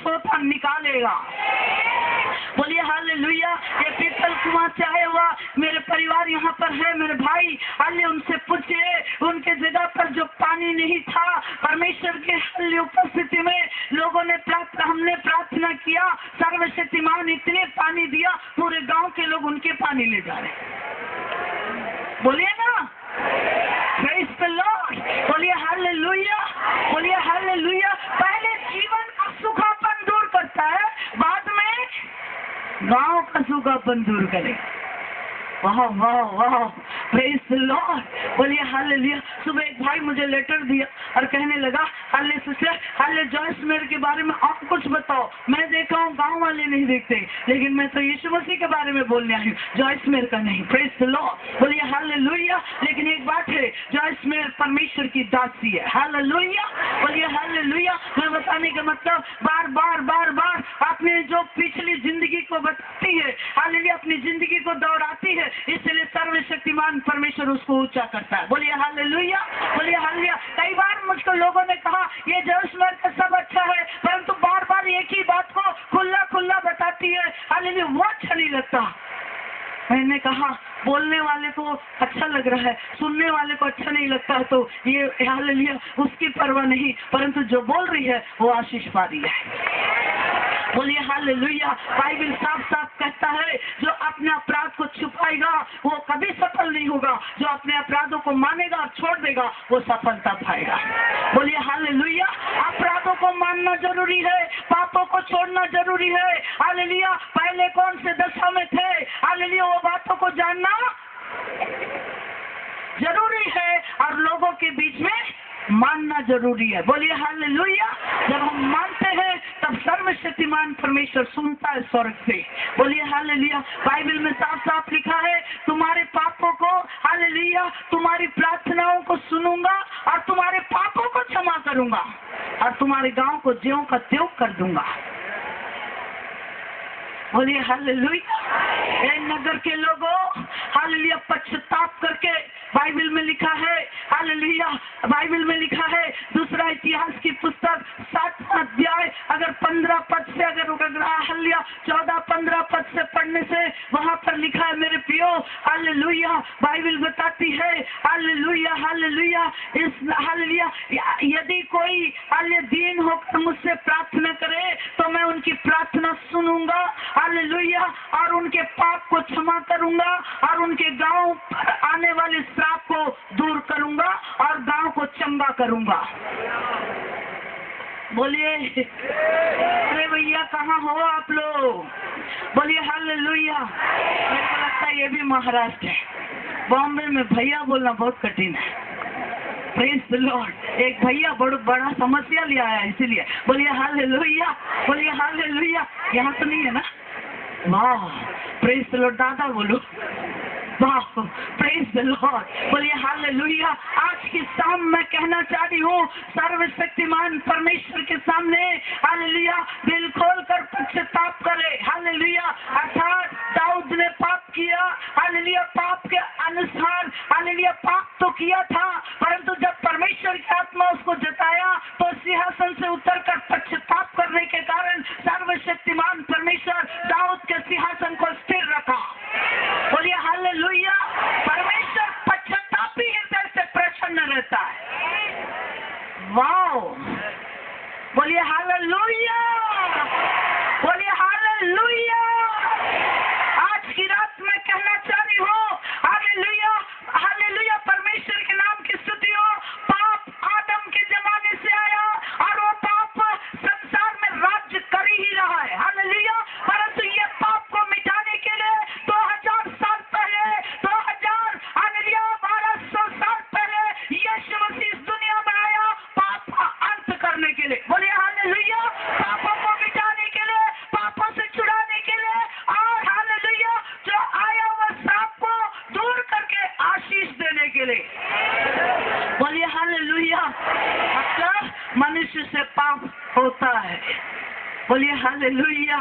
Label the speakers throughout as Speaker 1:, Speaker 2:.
Speaker 1: सोता निकालेगा। बोलिए हालेलुया। ये पीतल कुआं से आया हुआ मेरे परिवार यहाँ पर है, मेरे भाई, हाले उनसे पूछिए, उनके जगह पर जो पानी नहीं था, परमेश्वर के हाले उपस्थिति में लोगों ने हमने प्रार्थना किया, सर्वशक्तिमान इतने पानी दिया, पूरे गांव के लोग उनके पानी ले जा रहे। बोलिए ना, प्रेज़ द लॉर्ड। बोलिए हालेलुया, बोलिए हालेलुया। पहले जीवन का सूखापन दूर करता है, बाद में गांव का सूखापन दूर करेगा। वाह वाह वाह, प्रेज़ द लॉर्ड। बोलिए हालेलुया। सुबह एक भाई मुझे लेटर दिया और कहने लगा, हाले सिस्टर, हाले जॉयस मेयर के बारे में आप कुछ बताओ। मैं देखा हूँ गांव वाले नहीं देखते, लेकिन मैं तो यीशु मसीह के बारे में बोलने आई हूँ, जॉयस मेयर का नहीं। Praise the Lord. बोलिए हालेलुया। लेकिन एक बात है, जॉयस मेयर परमेश्वर की दासी है। हालेलुया, बोलिए हालेलुया। मैं बताने का मतलब बार बार बार बार आपने जो पिछली जिंदगी को बताती है, हालेलुया, अपनी जिंदगी को दौड़ाती है, इसलिए सर्वशक्तिमान परमेश्वर उसको ऊंचा करता है। बोलिए हालेलुया, बोलिए हालेलुया। कई बार मुझको लोगों ने कहा ये जॉयस मेयर का सब अच्छा है, परंतु बार बार एक ही बात को खुला खुला बताती है, हालेलुया, वो अच्छा नहीं लगता। मैंने कहा बोलने वाले को अच्छा लग रहा है, सुनने वाले को अच्छा नहीं लगता, तो ये हालेलुया उसकी परवाह नहीं, परंतु जो बोल रही है वो आशीष पा रही है। बोलिए हालेलुया। बाइबल साफ साफ कहता है, जो अपने अपराध को छुपाएगा वो कभी सफल नहीं होगा, जो अपने अपराधों को मानेगा और छोड़ देगा वो सफलता पाएगा। बोलिए हालेलुया। अपराधों को मानना जरूरी है, पापों को छोड़ना जरूरी है। हालेलुया। पहले कौन से दशा में थे, हालेलुया, वो बातों को जानना जरूरी है और लोगों के बीच में मानना जरूरी है। बोलिए हालेलुया। जब हम मानते हैं तब सर्वशक्तिमान परमेश्वर सुनता है स्वर्ग से। बोलिए हालेलुया। बाइबल में साफ साफ लिखा है, तुम्हारे पापों को, हालेलुया, तुम्हारी प्रार्थनाओं को सुनूंगा और तुम्हारे पापों को क्षमा करूंगा और तुम्हारे गांव को ज्यों का त्यों कर दूंगा। बोलिए हालेलुया। नगर के लोगों, हालेलुया, पश्चाताप करके, बाइबल में लिखा है, हालेलुया, बाइबल में लिखा है, दूसरा इतिहास की पुस्तक 7वां अध्याय अगर 15 पद से अगर हालेलुया 14-15 पद से पढ़ने से वहां पर लिखा है मेरे प्रियो, हालेलुया, बाइबल बताती है, हालेलुया हालेलुया, इस हालेलुया, यदि कोई हालेलुया दीन होकर मुझसे प्रार्थना करे तो मैं उनकी प्रार्थना सुनूंगा, हालेलुया, और उनके पाप को क्षमा करूंगा और उनके गांव पर आने वाले श्राप को दूर करूंगा और गांव को चंगा करूंगा। बोलिए अरे भैया कहाँ हो आप लोग? बोलिए हालेलुया। मेरे को लगता है ये भी महाराष्ट्र है। बॉम्बे में भैया बोलना बहुत कठिन है। Praise the Lord. एक भैया बड़ा समस्या लिया है, इसीलिए बोलिए हालेलुया, बोलिए हालेलुया। यहाँ तो नहीं है ना? वाह, प्रेज़ द लॉर्ड। दादा बोलो वाह, प्रेज़ द लॉर्ड। बोलिए हालेलुया। आज की शाम मैं कहना चाह रही हूँ सर्वशक्तिमान परमेश्वर के सामने, हालेलुया, दिल खोल कर पश्चाताप करे। हालेलुया। अर्थात दाऊद ने पाप किया, हालेलुया, पाप के अनुसार, हालेलुया, पाप तो किया था, परंतु जब परमेश्वर की आत्मा उसको जताया तो सिंहासन से उतरकर पश्चाताप करने के कारण सर्वशक्तिमान परमेश्वर दाऊद के सिंहासन को स्थिर रखा। बोलिए हालेलुया। परमेश्वर पश्चातापी हृदय से प्रसन्न रहता है। वाओ, बोलिए हालेलुया, बोलिए हालेलुया। आज की रात में कहना चाह रही हूँ, हालेलुया हालेलुया, परमेश्वर के नाम की स्तुति हो। पाप आदम के जमाने से आया और वो पाप संसार में राज्य कर ही रहा है, हालेलुया, परंतु ये पाप को मिटाने के लिए 2000 साल पहले, 2000 हालेलुया 1200 साल पहले यीशु मसीह इस दुनिया में आया पाप का अंत करने के लिए। बोलिए हालेलुया। पापों को मिटाने के लिए, पापों से छुड़ाने के लिए, और हालेलुया जो आया वह श्राप को दूर करके आशीष देने के लिए। बोलिए हालेलुया। मतलब मनुष्य से पाप होता है। बोलिए हालेलुया।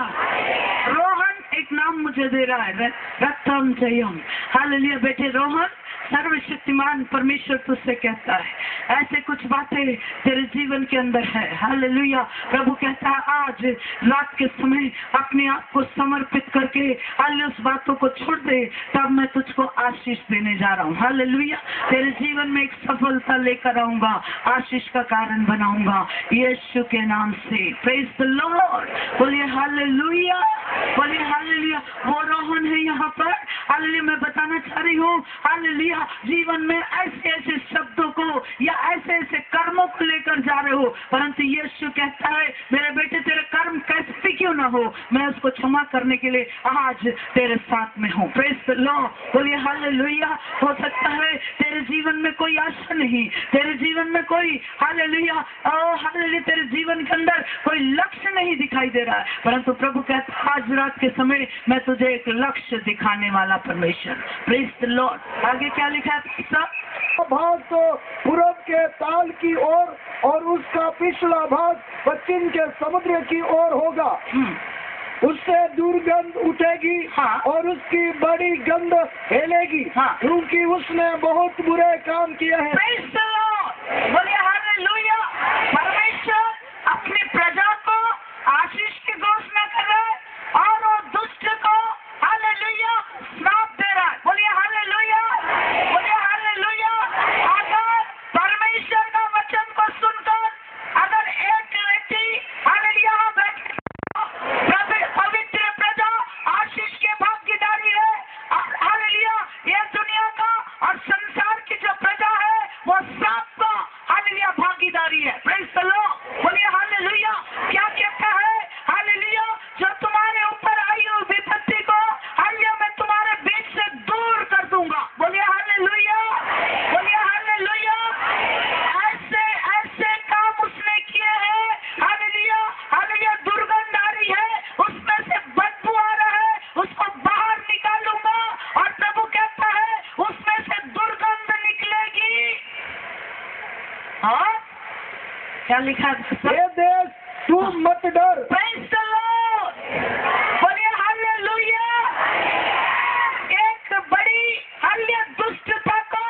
Speaker 1: रोहन एक नाम मुझे दे रहा है, रत्तम जयम। हालेलुया बेटे रोहन, सर्वशक्तिमान परमेश्वर तुझसे कहता है, ऐसे कुछ बातें तेरे जीवन के अंदर है। हालेलुया। प्रभु कहता है आज रात के समय अपने आप को समर्पित करके हालेलुया उस बातों को छोड़ दे, तब मैं तुझको आशीष देने जा रहा हूँ। हालेलुया। तेरे जीवन में एक सफलता लेकर आऊंगा, आशीष का कारण बनाऊंगा यीशु के नाम से। Praise the Lord. बोलिए हालेलुया, बोलिए हालेलुया। वो रोहन है यहाँ पर। हालेलुया। मैं बताना चाह रही हूँ हालेलुया जीवन में ऐसे ऐसे शब्दों को या ऐसे ऐसे कर्मों को लेकर जा रहे हो, परंतु यीशु कहता है मेरे बेटे तेरे कर्म कैसे भी क्यों ना हो, मैं उसको क्षमा करने के लिए आज तेरे साथ में हूँ। Praise the Lord. बोलिए हालेलुया। हो सकता है तेरे जीवन में कोई आशा नहीं, तेरे जीवन में कोई हालेलुया हालेलुया तेरे जीवन के अंदर कोई लक्ष्य नहीं दिखाई दे रहा है, परंतु प्रभु कहता है आज रात के समय मैं तुझे एक लक्ष्य दिखाने वाला परमेश्वर। Praise the Lord. आगे क्या लिखा है सब?
Speaker 2: भाग तो पूरब के ताल की ओर और उसका पिछला भाग पश्चिम के समुद्र की ओर होगा। उससे दुर्गंध उठेगी और उसकी बड़ी गंध फैलेगी, क्योंकि उसने बहुत बुरे काम किए हैं।
Speaker 1: बोलिए हालेलुया। परमेश्वर अपनी प्रजा को आशीष की घोषणा कर रहा है और वो दुष्ट को हालेलुया श्राप दे रहा है। बोलिए हालेलुया, बोलिए हालेलुया। अगर परमेश्वर का वचन को सुनकर अगर एक व्यक्ति हालेलुया पवित्र प्रजा आशीष के भागीदारी है, और हालेलुया ये दुनिया का और संसार की जो प्रजा है वो श्राप का हालेलुया भागीदारी है। Praise the Lord. बोलिए हालेलुया। क्या कहता है हालेलुया? जो तुम्हारे ऊपर आई हुई विपत्ति को हालेलुया मैं तुम्हारे बीच से दूर कर दूंगा। बोलिए हालेलुया, बोलिए हालेलुया। ऐसे ऐसे काम उसने किए हैं हालेलुया हालेलुया दुर्गंध आ रही है, उसमें से बदबू आ रहा है, उसको बाहर निकालूंगा और प्रभु कहता है उसमें से दुर्गंध निकलेगी। और क्या लिखा है?
Speaker 2: ये देश तू मत डर।
Speaker 1: Praise the Lord. बोलिए हालेलुया। एक बड़ी हालेलुया दुष्टता को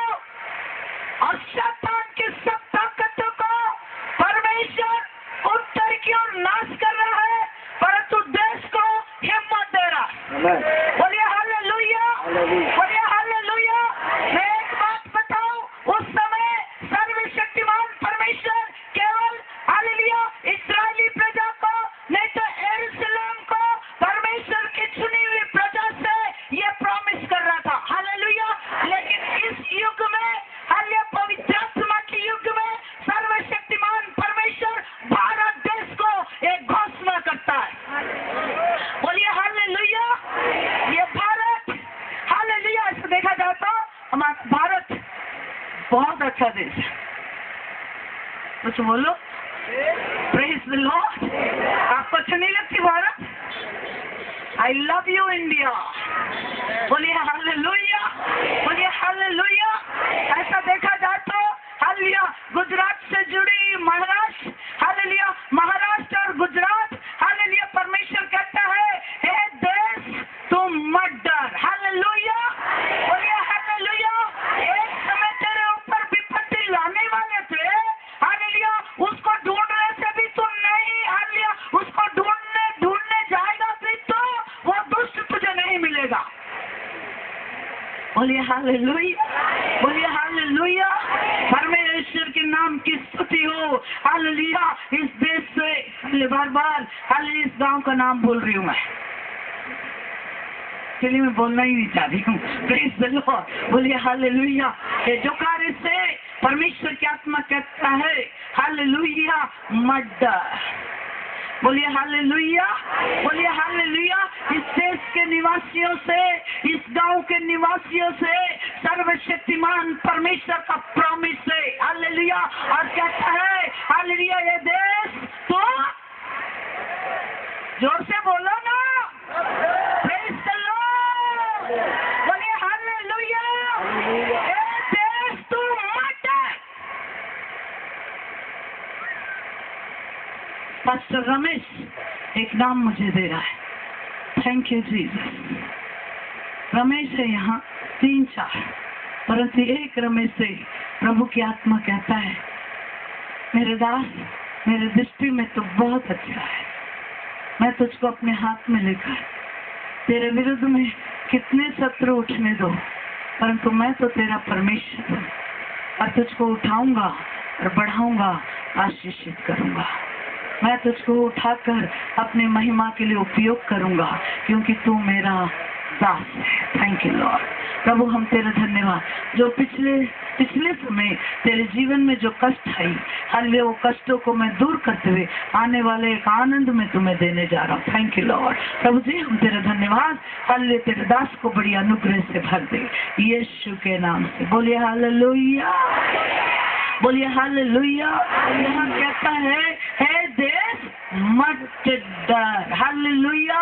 Speaker 1: और शैतान की सब ताकतों को परमेश्वर उत्तर की ओर नाश कर रहा है, परंतु देश को हिम्मत दे रहा है। बोलिए हालेलुया, बोलिए हालेलुया। मैं एक बात बताऊं, उस समय सर्वशक्तिमान परमेश्वर केवल हालेलुया इस्राएली प्रजा को नहीं तो यरूशलेम को परमेश्वर की चुनी हुई प्रजा से ये प्रॉमिस कर रहा था। हालेलुया। लेकिन इस युग में हालेलुया पवित्र आत्मा के युग में सर्वशक्तिमान परमेश्वर भारत देश को एक घोषणा करता है। बोलिए हालेलुया। ये भारत हालेलुया ऐसे देखा जाता हमारा भारत बहुत अच्छा देश है। कुछ बोलो। Praise the Lord. आपको अच्छा नहीं लगती भारत? आई लव यू इंडिया। बोलिए हालेलुया, बोलिए हालेलुया। ऐसा देखा जाए तो हालेलुया गुजरात से जुड़ी महाराष्ट्र हालेलुया महाराष्ट्र और गुजरात हालेलुया परमेश्वर कहता है हे देश तुम मत डर। हालेलुया, बोलिए हालेलुया। एक समय तेरे ऊपर विपत्ति लाने वाले थे हालेलुया, उसको ढूंढने से भी तुम नहीं हालेलुया उसको ढूंढने जाएगा भी तो वो दुष्ट तुझे नहीं मिलेगा। बोलिए हालेलुया, बोलिए हालेलुया। परमेश्वर के नाम की स्तुति हो। हालेलुया। इस देश से बार बार हालेलुया इस गांव का नाम बोल रही हूँ मैं, इसलिए मैं बोलना ही नहीं चाह रही हूँ। Praise the Lord. बोलिए हालेलुया। ये जो कार्य से परमेश्वर की आत्मा कहता है हालेलुया मत डर। बोलिए हालेलुया, बोलिए हालेलुया। इस देश के निवासियों से, इस गांव के निवासियों से सर्वशक्तिमान परमेश्वर का प्रॉमिस है। हालेलुया। और कहता है हालेलुया ये देश तो जोर से बोलो ना। Praise the Lord. बोलिए हालेलुया। ये देश तो मत डर। पास्टर रमेश एक नाम मुझे दे रहा है। Thank you Jesus. रमेश है यहाँ 3-4, परंतु एक रमेश से प्रभु की आत्मा कहता है, मेरे दास, मेरे दृष्टि में तो बहुत अच्छा है, मैं तुझको अपने हाथ में लेकर तेरे विरुद्ध में कितने शत्रु उठने दो, परंतु मैं तो तेरा परमेश्वर हूँ और तुझको उठाऊंगा और बढ़ाऊंगा, आशीषित करूंगा। मैं तुझको उठाकर अपनी महिमा के लिए उपयोग करूंगा, क्योंकि तू मेरा दास है। Thank you lord. प्रभु हम तेरा धन्यवाद, जो पिछले समय तेरे जीवन में जो कष्ट आई, हाले वो कष्टों को मैं दूर करते हुए आने वाले एक आनंद में तुम्हें देने जा रहा हूँ। Thank you lord. प्रभु जी हम तेरा धन्यवाद, हाले तेरे दास को बड़ी अनुग्रह से भर दे, यीशु के नाम से। बोलिए हालेलुया, बोलिए हालेलुया। यहाँ कहता है देश मत डर। हालेलुया,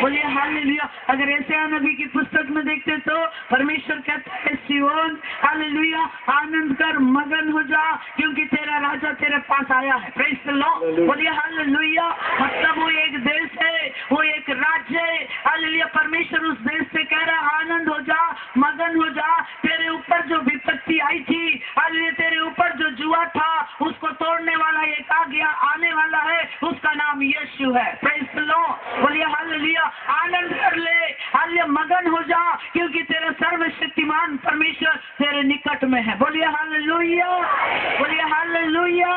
Speaker 1: बोलिए हालेलुया। अगर ऐसे नबी की पुस्तक में देखते तो परमेश्वर कहता है, सियोन हालेलुया, आनंद कर, मगन हो जा, क्योंकि तेरा राजा तेरे पास आया है। प्रेज़ द लॉर्ड, बोलिए हालेलुया। मतलब वो एक देश है, वो एक राज्य है। हालेलुया, परमेश्वर उस देश से कह रहा है, आनंद हो जा, मगन हो जा। तेरे ऊपर जो विपत्ति आई थी, हालेलुया, तेरे ऊपर जो जुआ था, उसको तोड़ने वाला एक आ गया, आने वाला है, उसका नाम यीशु है। प्रेज़ द लॉर्ड, बोलिए हालेलुया। आनंद कर ले, हालेलुया, मगन हो जा, क्योंकि तेरा सर्वशक्तिमान परमेश्वर तेरे निकट में है। बोलिए हालेलुया, बोलिए हालेलुया।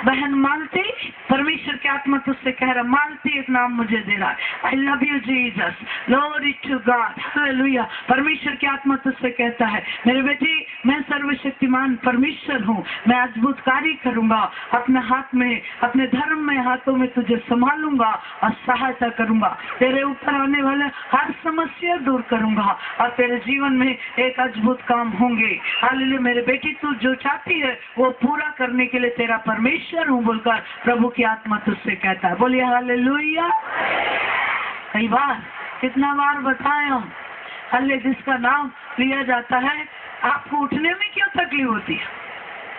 Speaker 1: बहन मालती, परमेश्वर की आत्मा तुझसे कह रहा, मालती एक नाम मुझे दे रहा है। I love you Jesus, glory to God, hallelujah. परमेश्वर की आत्मा तुझसे कहता है, मेरे बेटी, मैं सर्वशक्तिमान परमेश्वर हूँ, मैं अद्भुत कार्य करूंगा, अपने हाथ में, अपने धर्म में हाथों में तुझे संभालूंगा और सहायता करूंगा। तेरे ऊपर आने वाले हर समस्या दूर करूंगा और तेरे जीवन में एक अद्भुत काम होंगे। हालेलुया, मेरे बेटी, तू जो चाहती है वो पूरा करने के लिए तेरा परमेश्वर हूँ बोलकर प्रभु की आत्मा तुझसे कहता है। बोलिए हालेलुया। कई बार, कितना बार बताएं हम, हालेलुया, जिसका नाम लिया जाता है, आपको उठने में क्यों तकलीफ होती है?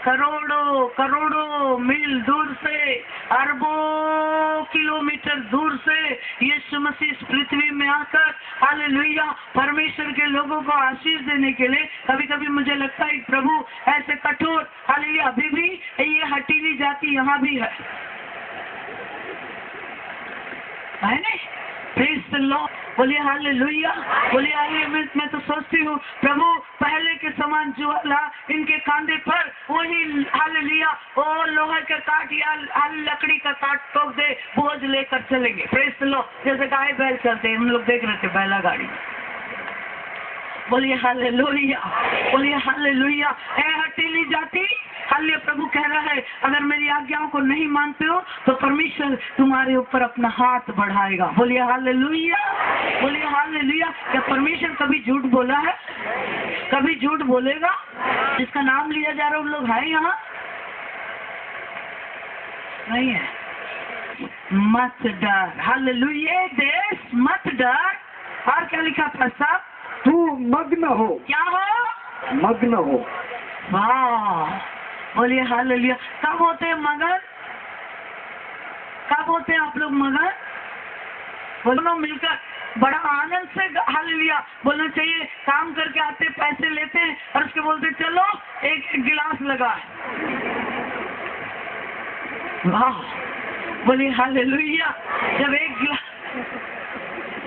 Speaker 1: करोड़ों करोड़ों मील दूर से, अरबों किलोमीटर दूर से यीशु मसीह इस पृथ्वी में आकर, हालेलुया, परमेश्वर के लोगों को आशीष देने के लिए, कभी कभी मुझे लगता है प्रभु ऐसे कठोर, हालेलुया, अभी भी ये हटीली जाति यहाँ भी है नहीं? प्रेज़ द लॉर्ड, बोलिए हालेलुया, बोलिए हालेलुया। मैं तो सोचती हूँ प्रभु पहले के समान ज्वाला इनके कांधे पर वही, हालेलुया, वो लोहे के काट या लकड़ी का काट ठोक दे, बोझ लेकर चलेंगे। प्रेज़ द लॉर्ड, जैसे गाय बैल चलते हैं, हम लोग देख रहे थे बैला गाड़ी। बोलिए हालेलुया, बोलिए हालेलुया। हटीली जाती, हालेलुया, प्रभु कह रहा है, अगर मेरी आज्ञाओं को नहीं मानते हो तो परमेश्वर तुम्हारे ऊपर अपना हाथ बढ़ाएगा। बोलिए हालेलुया, बोलिए हालेलुया। क्या परमेश्वर कभी झूठ बोला है? कभी झूठ बोलेगा? जिसका नाम लिया जा रहा है उन लोग है यहाँ? नहीं है। मत डर, हालेलुया। देश मत डर। और क्या लिखा था साहब?
Speaker 2: तू मग्न हो।
Speaker 1: क्या हो?
Speaker 2: मग्न हो।
Speaker 1: वाह, बोलिए हालेलुया। कब होते हैं मगन? कब होते हैं आप लोग मगन? बोलो मिलकर बड़ा आनंद से हालेलुया बोलना चाहिए। काम करके आते, पैसे लेते हैं और उसके बोलते चलो एक गिलास लगा। वाह, बोलिए हालेलुया। जब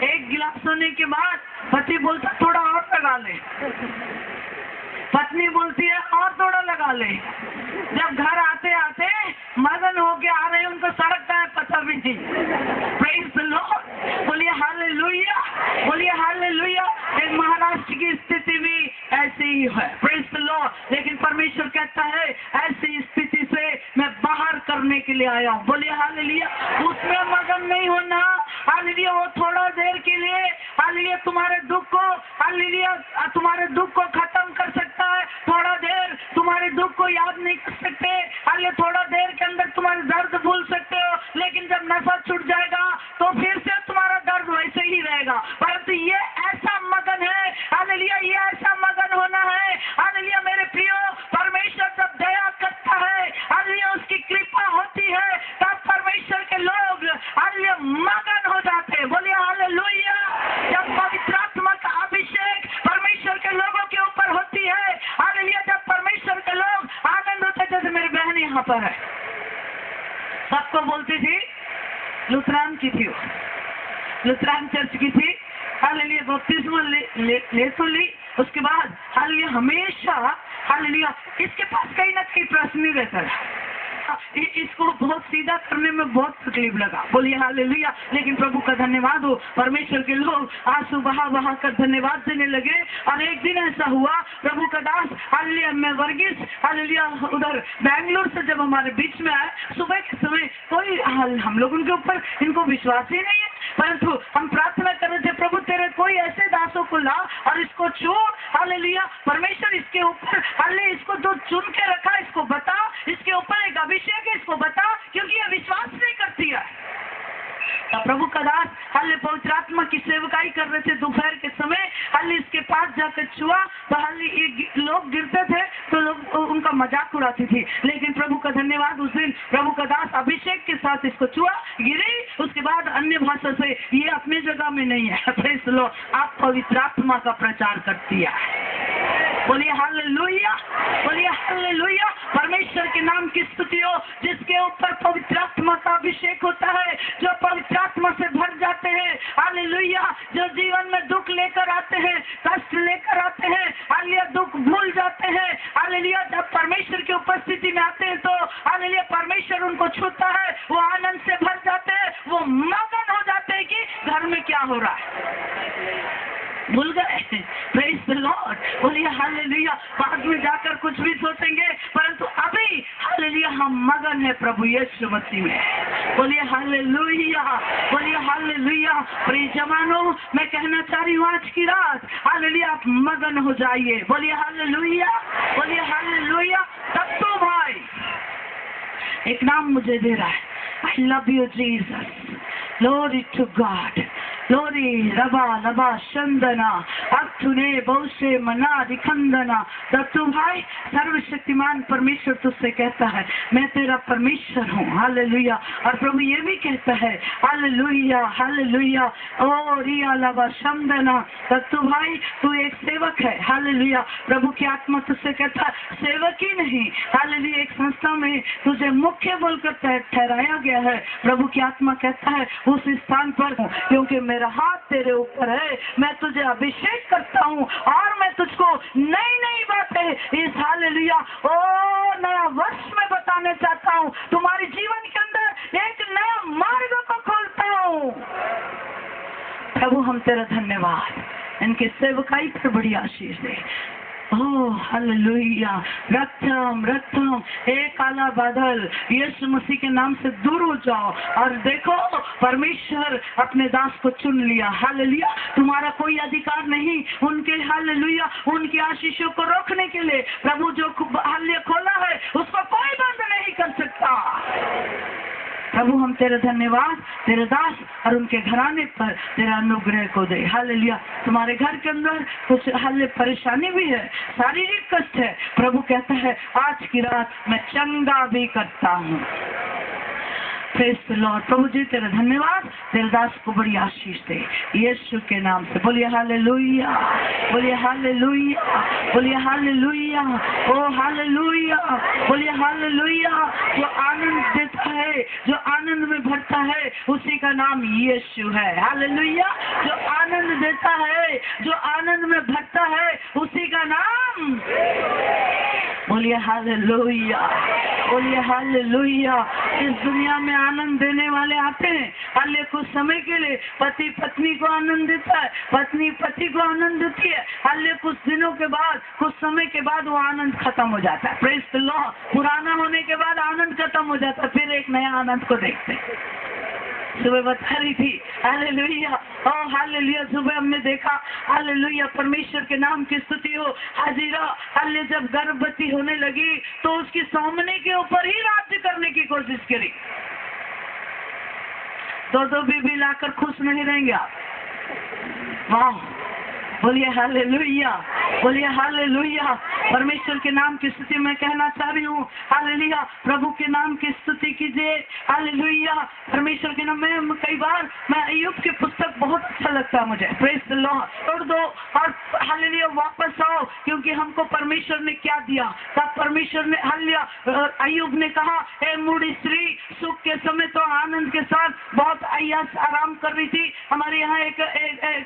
Speaker 1: एक गिलास होने के बाद पति बोलता थोड़ा और लगा ले, पत्नी बोलती है और थोड़ा लगा ले। जब घर आते आते मगन होके आ रहे हैं, उनको सड़क का है पता भी नहीं। प्रेज़ द लॉर्ड, बोलिए हालेलुया, बोलिए हालेलुया। एक महाराष्ट्र की स्थिति भी ऐसी ही है। Praise the Lord. लेकिन परमेश्वर कहता है ऐसी स्थिति से मैं बाहर करने के लिए आया हूँ। बोलिए हालेलुया। उसमें मगन नहीं होना। हालेलुया, वो थोड़ा देर के लिए, हालेलुया, तुम्हारे दुख को, हालेलुया, तुम्हारे दुख को खत्म कर सकता है। थोड़ा देर तुम्हारे दुख को याद नहीं कर सकते, हालेलुया, थोड़ा देर के अंदर तुम्हारे दर्द भूल सकते हो, लेकिन जब नशा छूट जाएगा तो फिर से तुम्हारा दर्द वैसे ही रहेगा। परंतु ये ऐसा मगन है, हालेलुया, ये ऐसा मगन होना है। हालेलुया, मेरे प्रियो, परमेश्वर जब दया करता है, हालेलुया, उसकी कृपा होती है, तब परमेश्वर के लोग, हालेलुया, मगन हो जाते हैं। बोलिए हालेलुया। जब पवित्र आत्मा का अभिषेक परमेश्वर के लोगों के ऊपर होती है, हालेलुया, जब परमेश्वर पर है। सबको बोलती थी, लुथरान की थी, लुथरान चर्च की थी। हालेलुया, बपतिस्मा ले तो ली, उसके बाद हालेलुया हमेशा हालेलुया इसके पास कहीं ना कहीं प्रश्न नहीं रहता है। इसको बहुत सीधा करने में बहुत तकलीफ लगा। बोलिए हालेलुया। लेकिन प्रभु का धन्यवाद हो, परमेश्वर के लोग आंसू बहा कर धन्यवाद देने लगे। और एक दिन ऐसा हुआ, प्रभु का दास हालेलुया मैं वर्गीस हालेलुया उधर बैंगलोर से जब हमारे बीच में आए, सुबह के समय कोई हम लोग उनके ऊपर इनको विश्वास ही नहीं है, परंतु हम प्रार्थना कर रहे थे, प्रभु तेरे कोई ऐसे दासों को ला और इसको छू हालेलुया। परमेश्वर इसके ऊपर हालेलुया इसको जो चुन के रखा इसको बता, इसके ऊपर एक अभिषेक है इसको बता, क्योंकि ये विश्वास नहीं करती है। तो प्रभु का दास हालेलुया पवित्र आत्मा की सेवकाई कर रहे थे दोपहर के समय, हालेलुया इसके पास जाकर छुआ तो हालेलुया लोग गिरते थे तो लोग उनका मजाक उड़ाती थी। लेकिन प्रभु का धन्यवाद, उस दिन प्रभु का दास अभिषेक के साथ इसको छुआ, गिरी, उसके बाद अन्य भाषा से ये अपनी जगह में नहीं है। प्रेज़ द लॉर्ड, आप पवित्र आत्मा का प्रचार करती है। बोलिए हालेलुया, बोलिए हालेलुया। परमेश्वर के नाम की स्तुति हो, जिसके ऊपर पवित्र आत्मा का अभिषेक होता है, जो पवित्र आत्मा से भर जाते हैं। हालेलुया, जो जीवन में दुख लेकर आते हैं, कष्ट लेकर आते हैं, हालेलुया दुख भूल जाते हैं। हालेलुया जब परमेश्वर की उपस्थिति में आते हैं तो हालेलुया परमेश्वर उनको छूता है, वो आनंद से भर जाते हैं, वो मगन हो जाते हैं कि घर में क्या हो रहा है, भूल गए। प्रेज़ द लॉर्ड, बोलिए हालेलुया। बाद में जाकर कुछ भी सोचेंगे, परंतु अभी हालेलुया हम मगन है प्रभु यीशु मसीह में। बोलिए हालेलुया, बोलिए हालेलुया। प्रिय जवानों, मैं कहना चाह रही हूँ आज की रात हालेलुया आप मगन हो जाइए। बोलिए हालेलुया, बोलिए हालेलुया। तब तो भाई एक नाम मुझे दे रहा है, I love you Jesus, glory to God, glory रबा लबा शंदना अक्तुने बहुशे मना दिखंदना। दत्तू भाई सर्वशक्तिमान परमेश्वर तुझसे कहता है मैं तेरा परमेश्वर हूँ। हालेलुया। और प्रभु ये भी कहता है हालेलुया, हालेलुया। ओ रिया लबा शंदना। दत्तू भाई तू एक सेवक है। हालेलुया। प्रभु की आत्मा तुझसे कहता है सेवक ही नहीं, हालेलुया एक संस्था में तुझे मुख्य बोलकर ठहराया गया है। प्रभु की आत्मा कहता है उस स्थान पर हूँ क्योंकि मेरा हाथ तेरे ऊपर है, मैं तुझे अभिषेक करता हूँ और मैं तुझको नई नई बातें इस हालेलुया ओ नया वर्ष में बताने चाहता हूँ। तुम्हारे जीवन के अंदर एक नया मार्ग को खोलता हूँ। प्रभु हम तेरा धन्यवाद, इनके सेवकाई पर बड़ी आशीष दे। Oh hallelujah. रक्तम रक्तम, एक काला बादल यीशु मसीह के नाम से दूर हो जाओ और देखो परमेश्वर अपने दास को चुन लिया। हालेलुया। तुम्हारा कोई अधिकार नहीं उनके हालेलुया उनकी आशीषों को रोकने के लिए। प्रभु जो हालेलुया खोला है उसको कोई बंद नहीं कर सकता। प्रभु हम तेरे धन्यवाद तेरे दास और उनके घराने पर तेरा अनुग्रह को दे। हालेलुया। तुम्हारे घर के अंदर कुछ हालेलुया परेशानी भी है, शारीरिक कष्ट है, प्रभु कहता है आज की रात मैं चंगा भी करता हूँ। Praise the lord. प्रभु जी तेरा धन्यवाद, तेरे दास को बड़ी आशीष दे यीशु के नाम से। बोलिए हालेलुया, बोलिए हालेलुया, बोलिए हालेलुया। ओ हालेलुया, बोलिए हालेलुया। जो आनंद देता है, जो आनंद में भरता है उसी का नाम यीशु है। हालेलुया। जो आनंद देता है, जो आनंद में भरता है उसी का नाम। बोलिए हालेलुया, बोलिए हालेलुया। इस दुनिया में आनंद देने वाले आते हैं, हालेलुया कुछ समय के लिए। पति पत्नी को आनंद देता है, पत्नी पति को आनंद देती है, हालेलुया कुछ दिनों के बाद कुछ समय के बाद वो आनंद खत्म हो जाता है। Praise the Lord. पुराना होने के बाद आनंद खत्म हो जाता है, फिर एक नया आनंद को देखते हैं। सुबह बता रही थी हालेलुया, ओ हालेलुया। सुबह हमने देखा हालेलुया परमेश्वर के नाम की स्तुति हो। हाजिरा हालेलुया जब गर्भवती होने लगी तो उसकी सामने के ऊपर ही राज्य करने की कोशिश करी। दो बीबी लाकर खुश नहीं रहेंगे आप। वाह, बोलिए हालेलुया, बोलिए हालेलुया। परमेश्वर के नाम की स्तुति मैं कहना चाह रही हूँ। हालेलुया, प्रभु के नाम की स्तुति कीजिए। हालेलुया, परमेश्वर के नाम में कई बार मैं अय्यूब की पुस्तक बहुत अच्छा लगता है मुझे। Praise the Lord. छोड़ दो और हालेलुया वापस आओ, क्योंकि हमको परमेश्वर ने क्या दिया। तब परमेश्वर ने हालेलुया अय्यूब ने कहा, हे मूढ़ी स्त्री, सुख के समय तो आनंद के साथ बहुत अय्यास आराम कर रही थी। हमारे यहाँ एक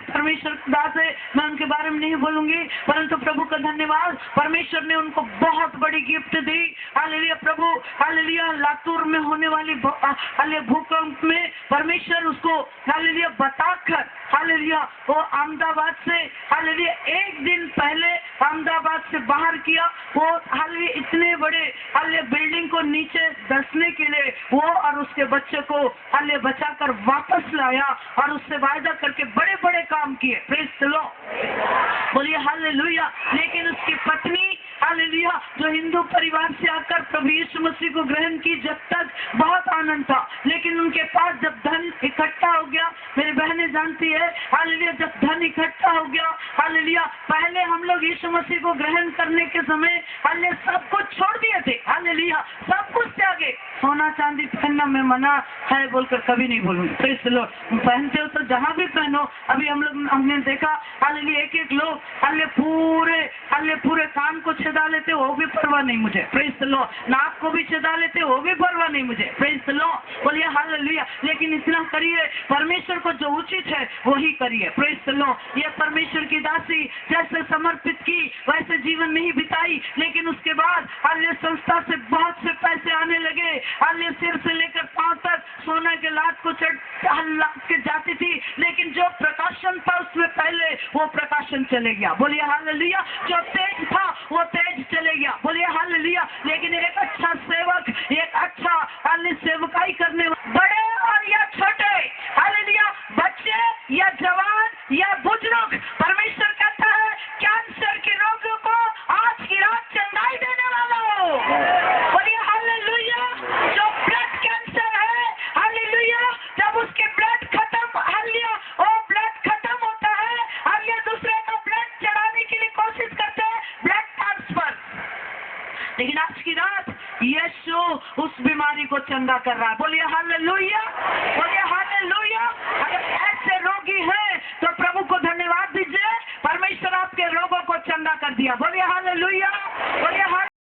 Speaker 1: परमेश्वर दास है, मैं उनके बारे में नहीं बोलूंगी, परंतु प्रभु का धन्यवाद, परमेश्वर ने उनको बहुत बड़ी गिफ्ट दी। हालेलुया प्रभु, हालेलुया लातूर में होने वाली भूकंप में परमेश्वर उसको हालेलुया बताकर, हालेलुया वो अहमदाबाद से हालेलुया एक दिन पहले अहमदाबाद से बाहर किया। वो हालेलुया इतने बड़े हालेलुया बिल्डिंग को नीचे धंसने के लिए वो और उसके बच्चे को हालेलुया बचाकर वापस लाया और उससे वायदा करके बड़े बड़े काम किए। प्रेज द लॉर्ड, बोलिए हालेलुया। लेकिन उसकी पत्नी हालेलुया जो हिंदू परिवार से आकर प्रभु यीशु मसीह को ग्रहण की, जब तक बहुत आनंद था, लेकिन उनके पास जब धन इकट्ठा हो गया, मेरी बहनें जानती है, हालेलुया जब धन इकट्ठा हो गया, हालेलुया पहले हम लोग यीशु मसीह को ग्रहण करने के समय हालेलुया सब कुछ छोड़ दिए थे। हालेलुया सब कुछ त्यागे। सोना चांदी पहनना मैं मना है बोलकर कभी नहीं बोलूंगी। प्रेज द लॉर्ड, पहनते हो तो जहाँ भी पहनो। अभी हमने देखा हालेलुया एक लोग हालेलुया पूरे कान को छेदा लेते, वो भी परवाह नहीं मुझे। प्रेज द लॉर्ड, नाक को भी छेदा लेते, वो भी परवाह नहीं मुझे। प्रेज द लॉर्ड, बोलिए हालेलुया। लेकिन इतना करिए, परमेश्वर को जो उचित है वही करिए। प्रेज द लॉर्ड, ये परमेश्वर की दासी जैसे समर्पित की वैसे जीवन नहीं बिताई, लेकिन उसके बाद हालेलुया संस्था से बहुत से पैसे आने लगे। हालेलुया सिर से लेकर पांव तक सोना के लात को चढ़ के जाती थी, लेकिन जो प्रकाशन था उसमें पहले वो प्रकाशन चले गया। बोलिए हालेलुया। जो तेज था वो तेज चले गया। बोलिए हालेलुया। लेकिन एक अच्छा सेवक, एक अच्छा हालेलुया सेवकाई करने बड़े और या छोटे, हालेलुया बच्चे या जवान या बुजुर्ग, परमेश्वर कहता है कैंसर के रोगियों को आज की रात चंगाई देने वाला हो। बोलिए हालेलुया। जो ब्लड कैंसर है, हालेलुया जब उसके ब्लड खत्म, हालेलुया वो ब्लड खत्म होता है, हालेलुया दूसरे का ब्लड चढ़ाने के लिए कोशिश करते हैं, ब्लड ट्रांसफर। लेकिन आज की रात यीशु उस बीमारी को चंगा कर रहा है। बोलिए हालेलुया, बोलिए हालेलुया। अगर ऐसे रोगी हैं तो